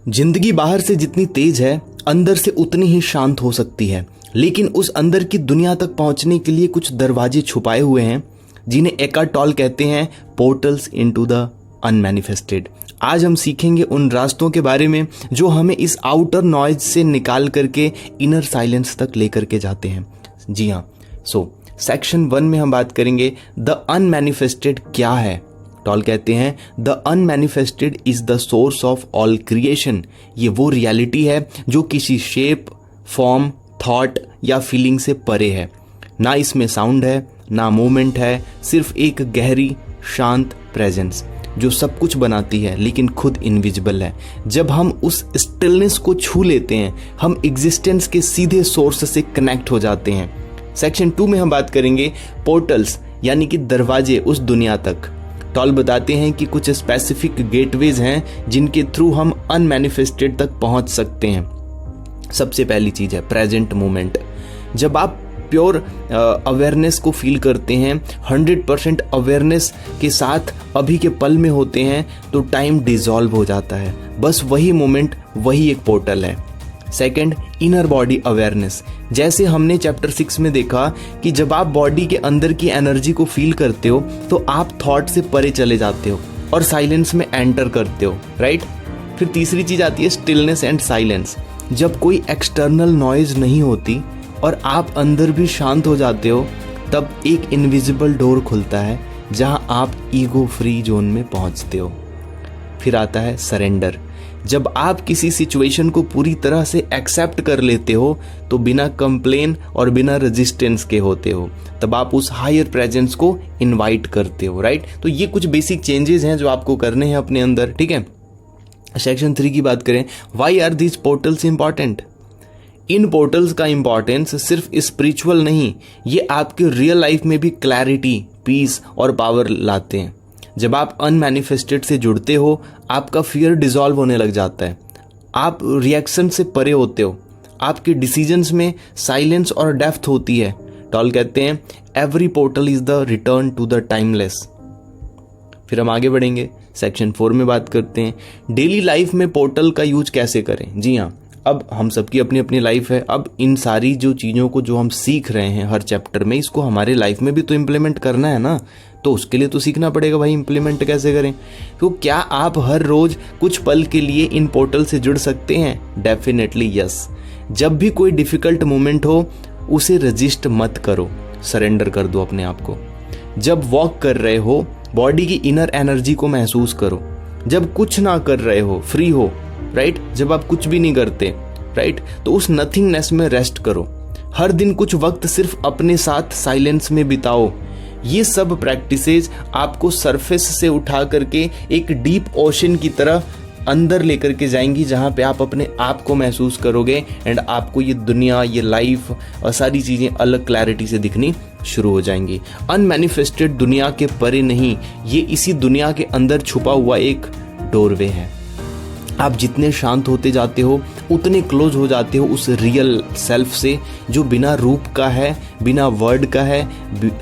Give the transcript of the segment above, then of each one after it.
जिंदगी बाहर से जितनी तेज है, अंदर से उतनी ही शांत हो सकती है। लेकिन उस अंदर की दुनिया तक पहुंचने के लिए कुछ दरवाजे छुपाए हुए हैं, जिन्हें एकार्ट टॉल कहते हैं पोर्टल्स इनटू द अनमैनिफेस्टेड। आज हम सीखेंगे उन रास्तों के बारे में जो हमें इस आउटर नॉइज से निकाल करके इनर साइलेंस तक लेकर के जाते हैं। जी हाँ, सेक्शन 1 में हम बात करेंगे द अनमैनिफेस्टेड क्या है। टॉल कहते हैं the unmanifested is the source of all creation. ये वो रियलिटी है जो किसी शेप, फॉर्म, थॉट या फीलिंग से परे है। ना इसमें साउंड है, ना मूवमेंट है, सिर्फ एक गहरी शांत प्रेजेंस जो सब कुछ बनाती है लेकिन खुद इनविजिबल है। जब हम उस स्टिलनेस को छू लेते हैं, हम एग्जिस्टेंस के सीधे सोर्स से कनेक्ट हो जाते हैं। सेक्शन 2 में हम बात करेंगे पोर्टल्स यानी कि दरवाजे उस दुनिया तक। टॉल बताते हैं कि कुछ स्पेसिफिक गेटवेज हैं जिनके थ्रू हम अनमैनिफेस्टेड तक पहुंच सकते हैं। सबसे पहली चीज है प्रेजेंट मोमेंट। जब आप प्योर अवेयरनेस को फील करते हैं, 100% अवेयरनेस के साथ अभी के पल में होते हैं, तो टाइम डिसॉल्व हो जाता है। बस वही मोमेंट, वही एक पोर्टल है। Second, inner body awareness. जैसे हमने चैप्टर 6 में देखा कि जब आप बॉडी के अंदर की एनर्जी को फील करते हो तो आप थॉट से परे चले जाते हो और साइलेंस में एंटर करते हो, राइट। फिर तीसरी चीज आती है स्टिलनेस एंड साइलेंस। जब कोई एक्सटर्नल नॉइज नहीं होती और आप अंदर भी शांत हो जाते हो, तब एक इनविजिबल डोर खुलता है जहां आप ईगो फ्री जोन में पहुंचते हो। फिर आता है सरेंडर। जब आप किसी सिचुएशन को पूरी तरह से एक्सेप्ट कर लेते हो तो बिना कंप्लेन और बिना रेजिस्टेंस के होते हो, तब आप उस हायर प्रेजेंस को इनवाइट करते हो, राइट। तो ये कुछ बेसिक चेंजेस हैं जो आपको करने हैं अपने अंदर, ठीक है। सेक्शन 3 की बात करें, why are these portals important. इन पोर्टल्स का इंपॉर्टेंस सिर्फ स्पिरिचुअल नहीं, ये आपके रियल लाइफ में भी क्लैरिटी, पीस और पावर लाते हैं। जब आप अनमैनिफेस्टेड से जुड़ते हो, आपका फियर डिसॉल्व होने लग जाता है, आप रिएक्शन से परे होते हो, आपके डिसीजंस में साइलेंस और डेप्थ होती है। टॉल कहते हैं every portal is the return to the timeless. फिर हम आगे बढ़ेंगे, सेक्शन 4 में बात करते हैं डेली लाइफ में पोर्टल का यूज कैसे करें। जी हाँ, अब हम सबकी अपनी अपनी लाइफ है। अब इन सारी जो चीज़ों को जो हम सीख रहे हैं हर चैप्टर में, इसको हमारे लाइफ में भी तो इम्प्लीमेंट करना है ना। तो उसके लिए तो सीखना पड़ेगा भाई, इम्प्लीमेंट कैसे करें। तो क्या आप हर रोज कुछ पल के लिए इन पोर्टल से जुड़ सकते हैं? Definitely yes. जब भी कोई डिफिकल्ट मोमेंट हो, उसे रजिस्ट मत करो, सरेंडर कर दो अपने आप को। जब वॉक कर रहे हो, बॉडी की इनर एनर्जी को महसूस करो। जब कुछ ना कर रहे हो, फ्री हो, राइट, जब आप कुछ भी नहीं करते, राइट, तो उस नथिंगनेस में रेस्ट करो। हर दिन कुछ वक्त सिर्फ अपने साथ साइलेंस में बिताओ। ये सब प्रैक्टिसेज आपको सरफेस से उठा करके एक डीप ओशन की तरह अंदर लेकर के जाएंगी, जहां पे आप अपने आप को महसूस करोगे एंड आपको ये दुनिया, ये लाइफ और सारी चीजें अलग क्लैरिटी से दिखनी शुरू हो जाएंगी। अनमैनिफेस्टेड दुनिया के परे नहीं, ये इसी दुनिया के अंदर छुपा हुआ एक डोरवे है। आप जितने शांत होते जाते हो, उतने क्लोज हो जाते हो उस रियल सेल्फ से, जो बिना रूप का है, बिना वर्ड का है,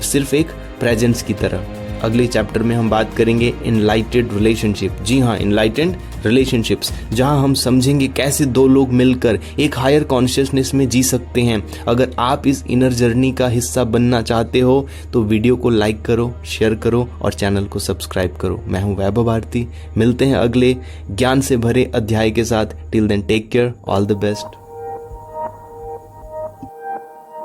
सिर्फ एक प्रेजेंस की तरह। अगले चैप्टर में हम बात करेंगे इनलाइटेड रिलेशनशिप। जी हाँ, इनलाइटेड रिलेशनशिप्स, जहां हम समझेंगे कैसे दो लोग मिलकर एक हायर कॉन्शियसनेस में जी सकते हैं। अगर आप इस इनर जर्नी का हिस्सा बनना चाहते हो तो वीडियो को लाइक करो, शेयर करो और चैनल को सब्सक्राइब करो। मैं हूं वैभव भारती। मिलते हैं अगले ज्ञान से भरे अध्याय के साथ। Till then take care, all the best.